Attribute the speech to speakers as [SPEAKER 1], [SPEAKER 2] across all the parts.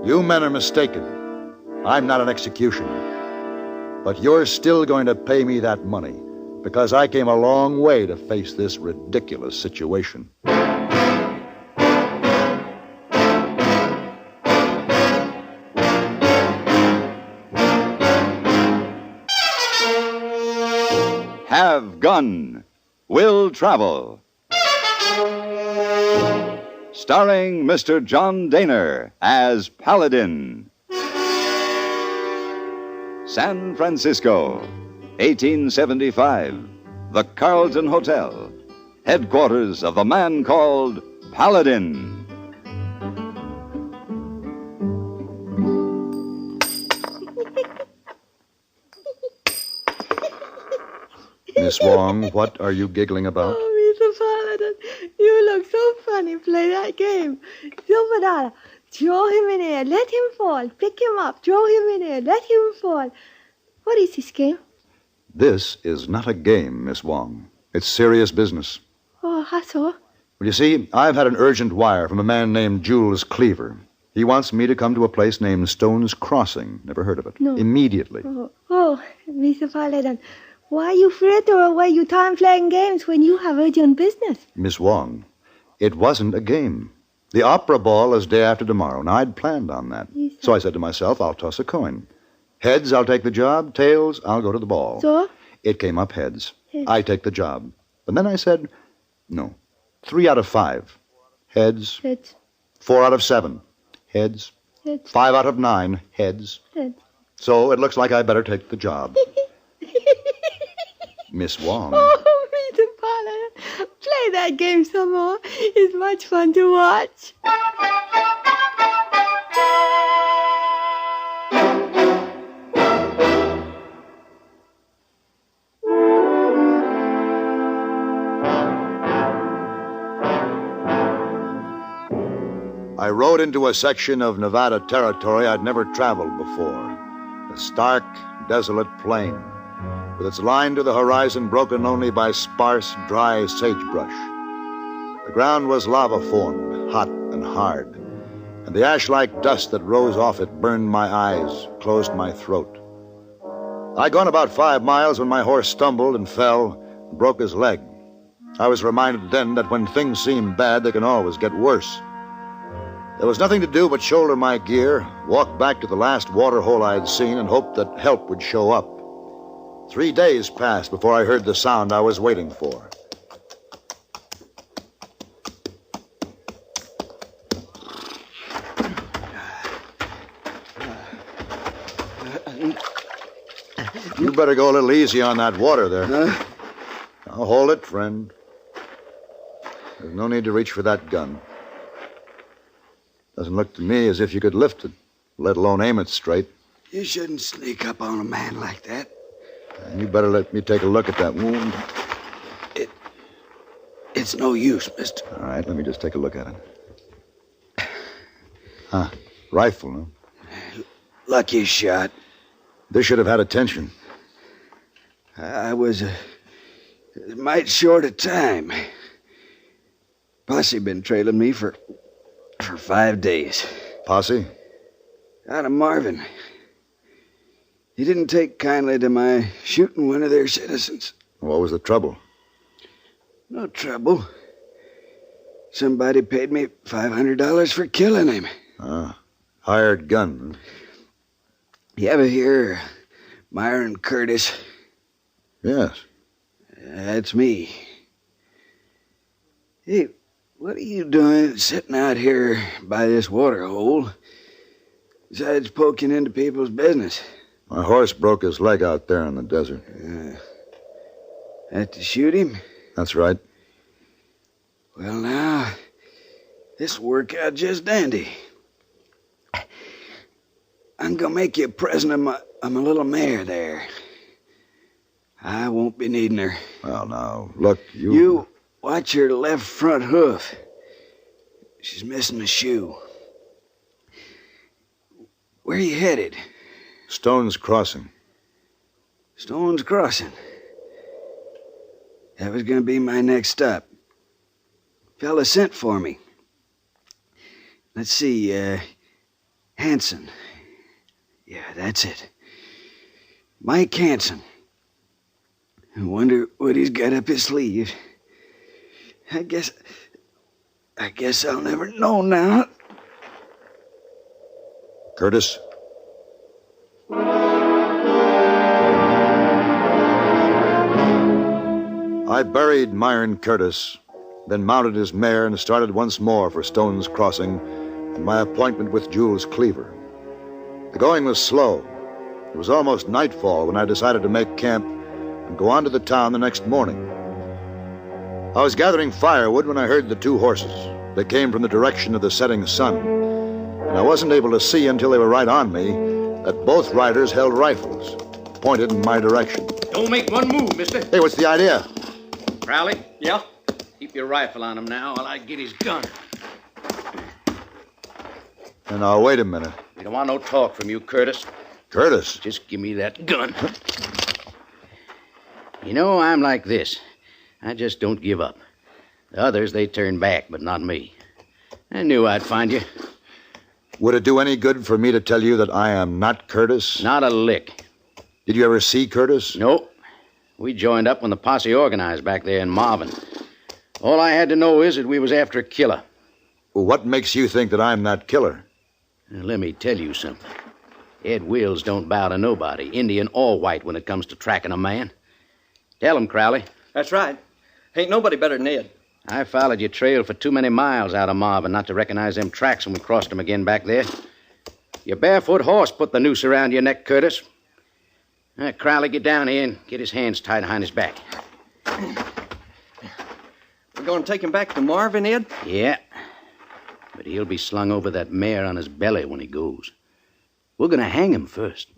[SPEAKER 1] You men are mistaken. I'm not an executioner. But you're still going to pay me that money because I came a long way to face this ridiculous situation.
[SPEAKER 2] Have Gun, Will Travel. Starring Mr. John Daner as Paladin. San Francisco, 1875. The Carlton Hotel, headquarters of the man called Paladin.
[SPEAKER 1] Miss Wong, what are you giggling about?
[SPEAKER 3] Oh, Mr. Paladin, you look so funny. Play that game. Silver dollar. Throw him in air. Let him fall. Pick him up. Throw him in air. Let him fall. What is this game?
[SPEAKER 1] This is not a game, Miss Wong. It's serious business.
[SPEAKER 3] Oh, how so?
[SPEAKER 1] Well, you see, I've had an urgent wire from a man named Jules Cleaver. He wants me to come to a place named Stone's Crossing. Never heard of it?
[SPEAKER 3] No.
[SPEAKER 1] Immediately.
[SPEAKER 3] Oh, Mr. Paladin, why you fritter away your time playing games when you have urgent business?
[SPEAKER 1] Miss Wong, it wasn't a game. The opera ball is day after tomorrow, and I'd planned on that.
[SPEAKER 3] Yes, sir.
[SPEAKER 1] So I said to myself, I'll toss a coin. Heads, I'll take the job. Tails, I'll go to the ball.
[SPEAKER 3] So?
[SPEAKER 1] It came up heads.
[SPEAKER 3] Heads.
[SPEAKER 1] I take the job. But then I said, no. 3 out of 5. Heads.
[SPEAKER 3] Heads.
[SPEAKER 1] 4 out of 7. Heads.
[SPEAKER 3] Heads.
[SPEAKER 1] 5 out of 9. Heads.
[SPEAKER 3] Heads.
[SPEAKER 1] So it looks like I better take the job. Miss Wong.
[SPEAKER 3] Oh, Mr. Paladin, play that game some more. It's much fun to watch.
[SPEAKER 1] I rode into a section of Nevada territory I'd never traveled before. A stark, desolate plain, with its line to the horizon broken only by sparse, dry sagebrush. The ground was lava-formed, hot and hard, and the ash-like dust that rose off it burned my eyes, closed my throat. I'd gone about 5 miles when my horse stumbled and fell and broke his leg. I was reminded then that when things seem bad, they can always get worse. There was nothing to do but shoulder my gear, walk back to the last water hole I'd seen, and hope that help would show up. 3 days passed before I heard the sound I was waiting for. You better go a little easy on that water there. Now hold it, friend. There's no need to reach for that gun. Doesn't look to me as if you could lift it, let alone aim it straight.
[SPEAKER 4] You shouldn't sneak up on a man like that.
[SPEAKER 1] And you better let me take a look at that wound.
[SPEAKER 4] It's no use, mister.
[SPEAKER 1] All right, let me just take a look at it. Huh, rifle, huh?
[SPEAKER 4] Lucky shot.
[SPEAKER 1] This should have had attention.
[SPEAKER 4] I was a mite short of time. Posse been trailing me for 5 days.
[SPEAKER 1] Posse?
[SPEAKER 4] Out of Marvin. He didn't take kindly to my shooting one of their citizens.
[SPEAKER 1] What was the trouble?
[SPEAKER 4] No trouble. Somebody paid me $500 for killing him.
[SPEAKER 1] Hired gun.
[SPEAKER 4] You ever hear Myron Curtis?
[SPEAKER 1] Yes.
[SPEAKER 4] That's me. Hey, what are you doing sitting out here by this water hole besides poking into people's business?
[SPEAKER 1] My horse broke his leg out there in the desert.
[SPEAKER 4] Had to shoot him?
[SPEAKER 1] That's right.
[SPEAKER 4] Well, now, this'll work out just dandy. I'm gonna make you a present of my little mare there. I won't be needing her.
[SPEAKER 1] Well, now, look,
[SPEAKER 4] You watch her left front hoof. She's missing a shoe. Where you headed?
[SPEAKER 1] Stone's Crossing.
[SPEAKER 4] Stone's Crossing. That was gonna be my next stop. Fella sent for me. Let's see, Hanson. Yeah, that's it. Mike Hanson. I wonder what he's got up his sleeve. I guess I'll never know now.
[SPEAKER 1] Curtis? I buried Myron Curtis, then mounted his mare and started once more for Stone's Crossing and my appointment with Jules Cleaver. The going was slow. It was almost nightfall when I decided to make camp and go on to the town the next morning. I was gathering firewood when I heard the two horses. They came from the direction of the setting sun, and I wasn't able to see until they were right on me that both riders held rifles, pointed in my direction.
[SPEAKER 5] Don't make one move, mister.
[SPEAKER 1] Hey, what's the idea?
[SPEAKER 5] Crowley? Yeah? Keep your rifle on him now while I get his gun.
[SPEAKER 1] And now, wait a minute.
[SPEAKER 5] We don't want no talk from you, Curtis.
[SPEAKER 1] Curtis?
[SPEAKER 5] Just give me that gun. You know, I'm like this. I just don't give up. The others, they turn back, but not me. I knew I'd find you.
[SPEAKER 1] Would it do any good for me to tell you that I am not Curtis?
[SPEAKER 5] Not a lick.
[SPEAKER 1] Did you ever see Curtis?
[SPEAKER 5] Nope. We joined up when the posse organized back there in Marvin. All I had to know is that we was after a killer.
[SPEAKER 1] Well, what makes you think that I'm that killer?
[SPEAKER 5] Now, let me tell you something. Ed Wills don't bow to nobody, Indian or white, when it comes to tracking a man. Tell him, Crowley.
[SPEAKER 6] That's right. Ain't nobody better than Ed.
[SPEAKER 5] I followed your trail for too many miles out of Marvin not to recognize them tracks when we crossed them again back there. Your barefoot horse put the noose around your neck, Curtis. Crowley, get down here and get his hands tied behind his back.
[SPEAKER 6] We're going to take him back to Marvin, Ed?
[SPEAKER 5] Yeah. But he'll be slung over that mare on his belly when he goes. We're going to hang him first.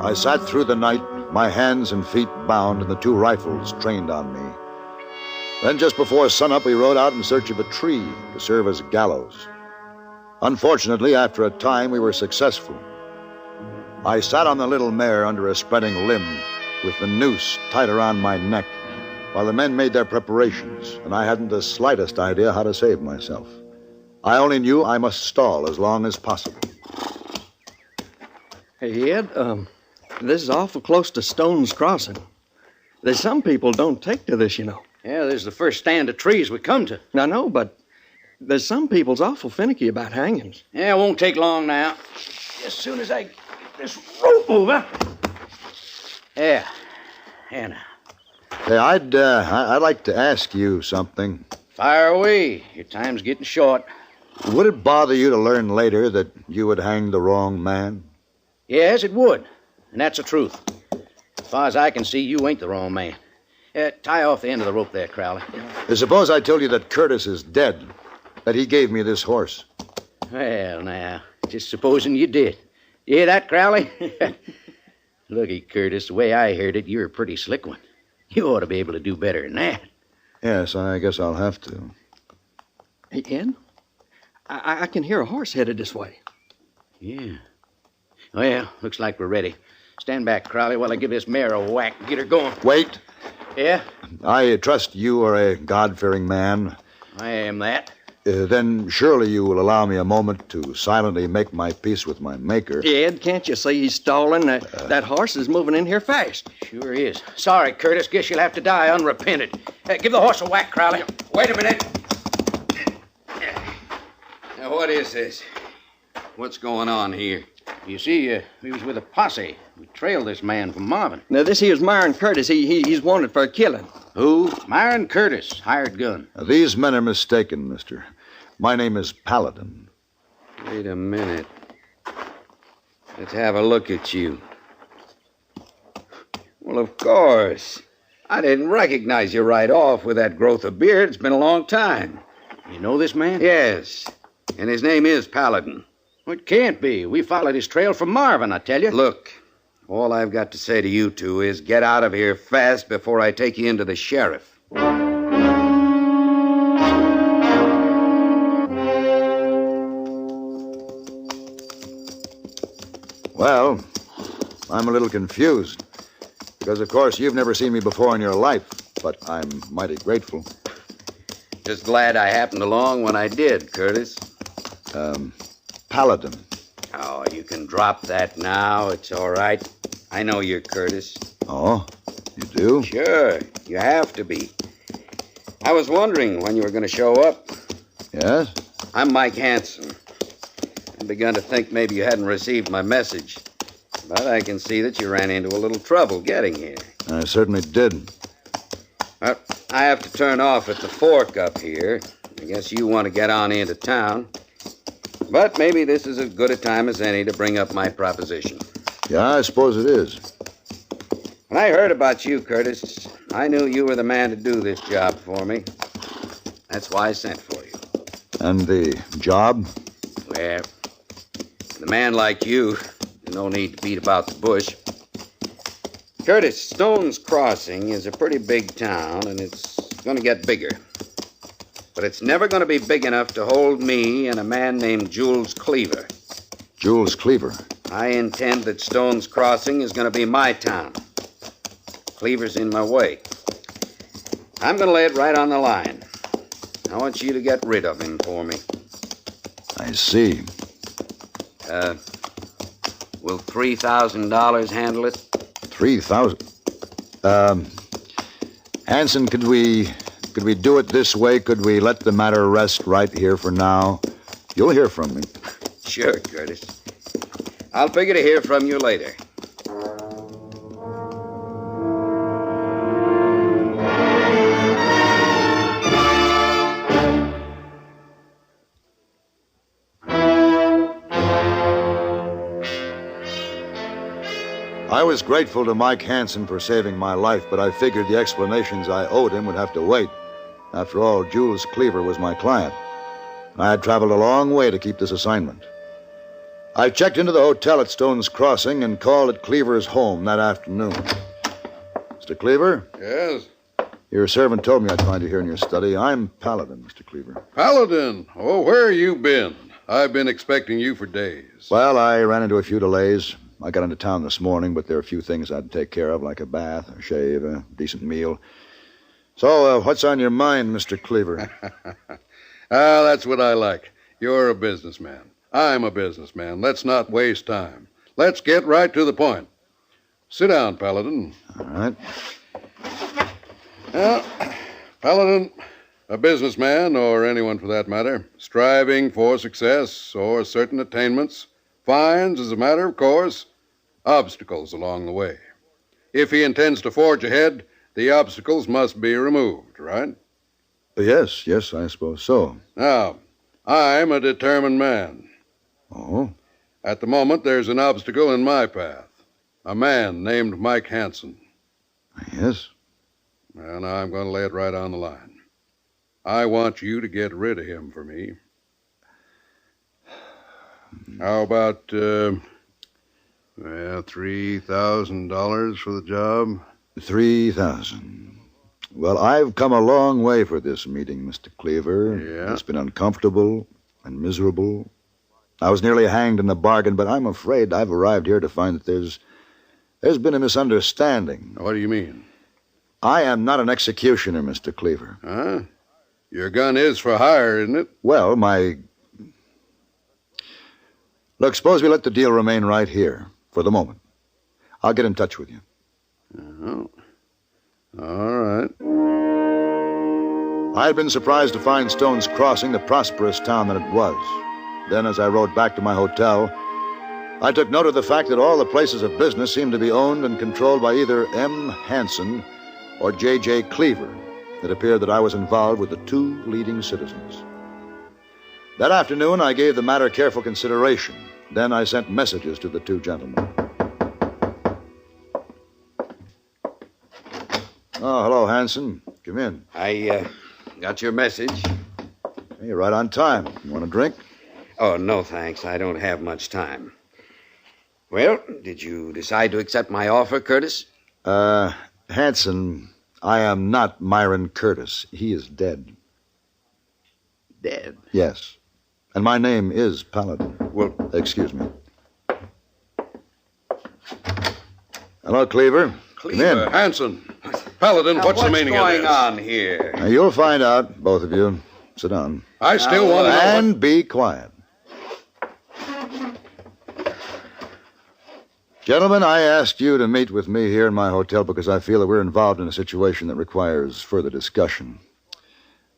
[SPEAKER 1] I sat through the night, my hands and feet bound and the two rifles trained on me. Then just before sunup, we rode out in search of a tree to serve as a gallows. Unfortunately, after a time, we were successful. I sat on the little mare under a spreading limb with the noose tight around my neck while the men made their preparations, and I hadn't the slightest idea how to save myself. I only knew I must stall as long as possible.
[SPEAKER 6] Hey, Ed, this is awful close to Stone's Crossing. There's some people don't take to this, you know.
[SPEAKER 5] Yeah, this is the first stand of trees we come to.
[SPEAKER 6] I know, but there's some people's awful finicky about hangings.
[SPEAKER 5] Yeah, it won't take long now. As soon as I get this rope over. Yeah. Yeah, now.
[SPEAKER 1] Hey, I'd like to ask you something.
[SPEAKER 5] Fire away. Your time's getting short.
[SPEAKER 1] Would it bother you to learn later that you had hanged the wrong man?
[SPEAKER 5] Yes, it would. And that's the truth. As far as I can see, you ain't the wrong man. Tie off the end of the rope there, Crowley.
[SPEAKER 1] Suppose I told you that Curtis is dead, that he gave me this horse.
[SPEAKER 5] Well, now, just supposing you did. You hear that, Crowley? Looky, Curtis, the way I heard it, you're a pretty slick one. You ought to be able to do better than that.
[SPEAKER 1] Yes, I guess I'll have to.
[SPEAKER 6] Hey, Ed, I can hear a horse headed this way.
[SPEAKER 5] Yeah. Well, looks like we're ready. Stand back, Crowley, while I give this mare a whack and get her going.
[SPEAKER 1] Wait.
[SPEAKER 5] Yeah?
[SPEAKER 1] I trust you are a God-fearing man.
[SPEAKER 5] I am that.
[SPEAKER 1] Then surely you will allow me a moment to silently make my peace with my maker.
[SPEAKER 6] Ed, can't you see he's stalling? That horse is moving in here fast.
[SPEAKER 5] Sure is. Sorry, Curtis. Guess you'll have to die unrepented. Give the horse a whack, Crowley.
[SPEAKER 7] Wait a minute. Now, what is this? What's going on here?
[SPEAKER 5] You see, we was with a posse. We trailed this man from Marvin.
[SPEAKER 6] Now, this here's Myron Curtis. He's wanted for a killing.
[SPEAKER 5] Who? Myron Curtis, hired gun.
[SPEAKER 1] These men are mistaken, mister. My name is Paladin.
[SPEAKER 7] Wait a minute. Let's have a look at you. Well, of course. I didn't recognize you right off with that growth of beard. It's been a long time.
[SPEAKER 5] You know this man?
[SPEAKER 7] Yes. And his name is Paladin.
[SPEAKER 5] Well, it can't be. We followed his trail from Marvin, I tell you.
[SPEAKER 7] Look, all I've got to say to you two is get out of here fast before I take you into the sheriff.
[SPEAKER 1] Well, I'm a little confused. Because, of course, you've never seen me before in your life. But I'm mighty grateful.
[SPEAKER 7] Just glad I happened along when I did, Curtis.
[SPEAKER 1] Paladin.
[SPEAKER 7] Oh, you can drop that now. It's all right. I know you're Curtis.
[SPEAKER 1] Oh, you do?
[SPEAKER 7] Sure, you have to be. I was wondering when you were going to show up.
[SPEAKER 1] Yes?
[SPEAKER 7] I'm Mike Hanson. I begun to think maybe you hadn't received my message. But I can see that you ran into a little trouble getting here.
[SPEAKER 1] I certainly did.
[SPEAKER 7] Well, I have to turn off at the fork up here. I guess you want to get on into town. But maybe this is as good a time as any to bring up my proposition.
[SPEAKER 1] Yeah, I suppose it is.
[SPEAKER 7] When I heard about you, Curtis, I knew you were the man to do this job for me. That's why I sent for you.
[SPEAKER 1] And the job?
[SPEAKER 7] Well, a man like you, there's no need to beat about the bush. Curtis, Stone's Crossing is a pretty big town, and it's going to get bigger. But it's never going to be big enough to hold me and a man named Jules Cleaver.
[SPEAKER 1] Jules Cleaver.
[SPEAKER 7] I intend that Stone's Crossing is going to be my town. Cleaver's in my way. I'm going to lay it right on the line. I want you to get rid of him for me.
[SPEAKER 1] I see.
[SPEAKER 7] Will $3,000 handle it?
[SPEAKER 1] 3,000. Hanson, could we do it this way? Could we let the matter rest right here for now? You'll hear from me.
[SPEAKER 7] Sure, Curtis. I'll figure to hear from you later.
[SPEAKER 1] I was grateful to Mike Hanson for saving my life, but I figured the explanations I owed him would have to wait. After all, Jules Cleaver was my client. I had traveled a long way to keep this assignment. I checked into the hotel at Stone's Crossing and called at Cleaver's home that afternoon. Mr. Cleaver?
[SPEAKER 8] Yes?
[SPEAKER 1] Your servant told me I'd find you here in your study. I'm Paladin, Mr. Cleaver.
[SPEAKER 8] Paladin? Oh, where you been? I've been expecting you for days.
[SPEAKER 1] Well, I ran into a few delays. I got into town this morning, but there are a few things I'd take care of, like a bath, a shave, a decent meal. So, what's on your mind, Mr. Cleaver?
[SPEAKER 8] That's what I like. You're a businessman. I'm a businessman. Let's not waste time. Let's get right to the point. Sit down, Paladin.
[SPEAKER 1] All right.
[SPEAKER 8] Well, Paladin, a businessman, or anyone for that matter, striving for success or certain attainments, finds, as a matter of course, obstacles along the way. If he intends to forge ahead, the obstacles must be removed, right?
[SPEAKER 1] Yes, I suppose so.
[SPEAKER 8] Now, I'm a determined man.
[SPEAKER 1] Oh?
[SPEAKER 8] At the moment, there's an obstacle in my path. A man named Mike Hanson.
[SPEAKER 1] Yes?
[SPEAKER 8] And I'm going to lay it right on the line. I want you to get rid of him for me. How about, $3,000 for the job?
[SPEAKER 1] 3,000. Well, I've come a long way for this meeting, Mr. Cleaver.
[SPEAKER 8] Yeah?
[SPEAKER 1] It's been uncomfortable and miserable. I was nearly hanged in the bargain, but I'm afraid I've arrived here to find that there's been a misunderstanding.
[SPEAKER 8] What do you mean?
[SPEAKER 1] I am not an executioner, Mr. Cleaver.
[SPEAKER 8] Huh? Your gun is for hire, isn't it?
[SPEAKER 1] Well, Look, suppose we let the deal remain right here, for the moment. I'll get in touch with you.
[SPEAKER 8] Oh. All right.
[SPEAKER 1] I had been surprised to find Stone's Crossing the prosperous town that it was. Then, as I rode back to my hotel, I took note of the fact that all the places of business seemed to be owned and controlled by either M. Hanson or J.J. Cleaver. It appeared that I was involved with the two leading citizens. That afternoon, I gave the matter careful consideration. Then I sent messages to the two gentlemen. Oh, hello, Hanson. Come in.
[SPEAKER 7] I got your message.
[SPEAKER 1] Hey, you're right on time. You want a drink?
[SPEAKER 7] Oh, no, thanks. I don't have much time. Well, did you decide to accept my offer, Curtis?
[SPEAKER 1] Hanson, I am not Myron Curtis. He is dead.
[SPEAKER 7] Dead?
[SPEAKER 1] Yes. And my name is Paladin.
[SPEAKER 7] Well,
[SPEAKER 1] Excuse me. Hello, Cleaver. Come in.
[SPEAKER 8] Hanson. Paladin, what's the meaning of this?
[SPEAKER 7] What's going on here?
[SPEAKER 1] Now, you'll find out, both of you. Sit down.
[SPEAKER 8] I still want to know.
[SPEAKER 1] And be quiet. Gentlemen, I asked you to meet with me here in my hotel because I feel that we're involved in a situation that requires further discussion.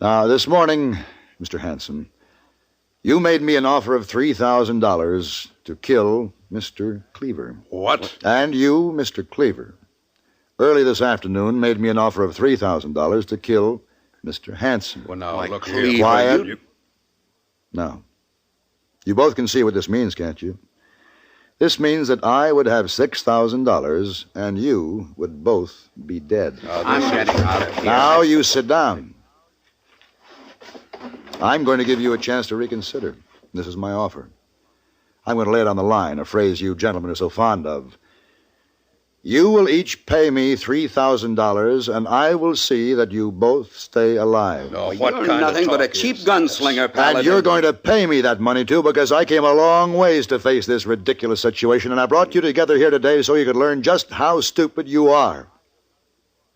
[SPEAKER 1] Now, this morning, Mr. Hanson, you made me an offer of $3,000 to kill Mr. Cleaver.
[SPEAKER 8] What?
[SPEAKER 1] And you, Mr. Cleaver, early this afternoon made me an offer of $3,000 to kill Mr. Hanson.
[SPEAKER 8] Well, now, look
[SPEAKER 7] Cleaver,
[SPEAKER 8] here.
[SPEAKER 1] Quiet. Now, you both can see what this means, can't you? This means that I would have $6,000 and you would both be dead.
[SPEAKER 7] I'm getting out of here.
[SPEAKER 1] Now you sit down. I'm going to give you a chance to reconsider. This is my offer. I'm going to lay it on the line, a phrase you gentlemen are so fond of. You will each pay me $3,000, and I will see that you both stay alive.
[SPEAKER 8] Oh, what
[SPEAKER 7] You're
[SPEAKER 8] kind
[SPEAKER 7] nothing
[SPEAKER 8] of
[SPEAKER 7] but a
[SPEAKER 8] talk
[SPEAKER 7] cheap
[SPEAKER 8] is
[SPEAKER 7] gunslinger, Paladin.
[SPEAKER 1] And you're going to pay me that money, too, because I came a long ways to face this ridiculous situation, and I brought you together here today so you could learn just how stupid you are.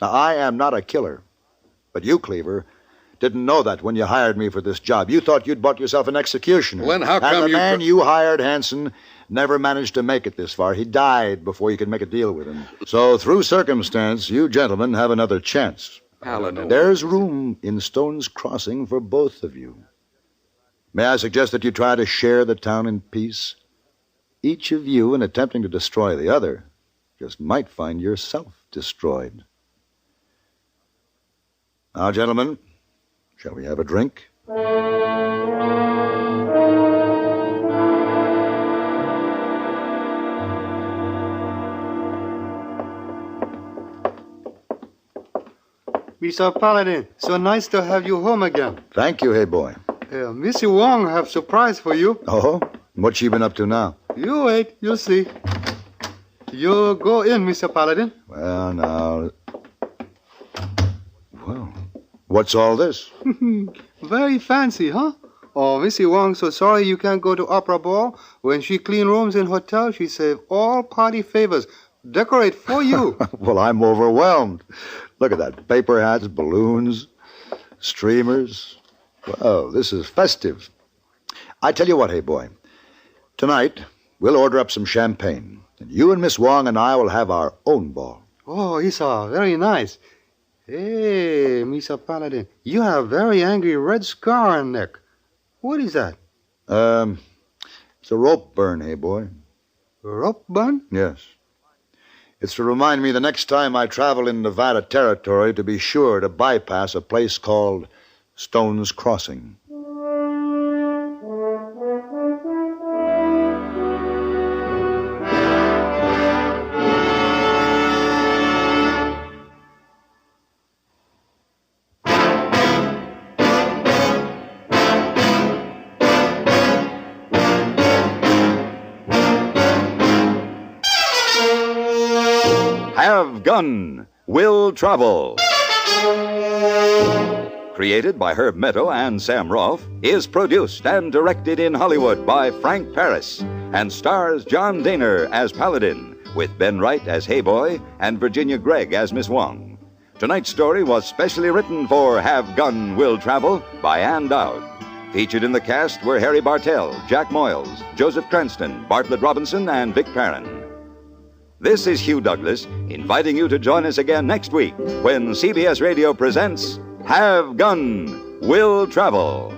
[SPEAKER 1] Now, I am not a killer, but you, Cleaver, didn't know that when you hired me for this job. You thought you'd bought yourself an executioner.
[SPEAKER 8] Well, then how come
[SPEAKER 1] and the
[SPEAKER 8] you...
[SPEAKER 1] man you hired, Hanson, never managed to make it this far. He died before you could make a deal with him. So, through circumstance, you gentlemen have another chance.
[SPEAKER 7] Paladin.
[SPEAKER 1] There's room in Stone's Crossing for both of you. May I suggest that you try to share the town in peace? Each of you, in attempting to destroy the other, just might find yourself destroyed. Now, gentlemen, shall we have a drink?
[SPEAKER 9] Mr. Paladin, so nice to have you home again.
[SPEAKER 1] Thank you, hey boy.
[SPEAKER 9] Missy Wong have surprise for you.
[SPEAKER 1] Oh, what's she been up to now?
[SPEAKER 9] You wait, you'll see. You go in, Mr. Paladin.
[SPEAKER 1] Well, now... Well, what's all this?
[SPEAKER 9] Very fancy, huh? Oh, Missy Wong so sorry you can't go to opera ball. When she clean rooms in hotel, she save all party favors. Decorate for you.
[SPEAKER 1] Well, I'm overwhelmed. Look at that. Paper hats, balloons, streamers. Well, this is festive. I tell you what, hey boy. Tonight, we'll order up some champagne. And you and Miss Wong and I will have our own ball.
[SPEAKER 9] Oh, Isa, very nice. Hey, Mr. Paladin, you have very angry red scar on neck. What is that?
[SPEAKER 1] It's a rope burn, hey boy.
[SPEAKER 9] Rope burn?
[SPEAKER 1] Yes. It's to remind me the next time I travel in Nevada territory to be sure to bypass a place called Stone's Crossing.
[SPEAKER 2] Have Gun, Will Travel. Created by Herb Meadow and Sam Rolfe, is produced and directed in Hollywood by Frank Paris and stars John Daner as Paladin, with Ben Wright as Hayboy and Virginia Gregg as Miss Wong. Tonight's story was specially written for Have Gun, Will Travel by Ann Dowd. Featured in the cast were Harry Bartell, Jack Moyles, Joseph Cranston, Bartlett Robinson, and Vic Perrin. This is Hugh Douglas, inviting you to join us again next week when CBS Radio presents Have Gun, Will Travel.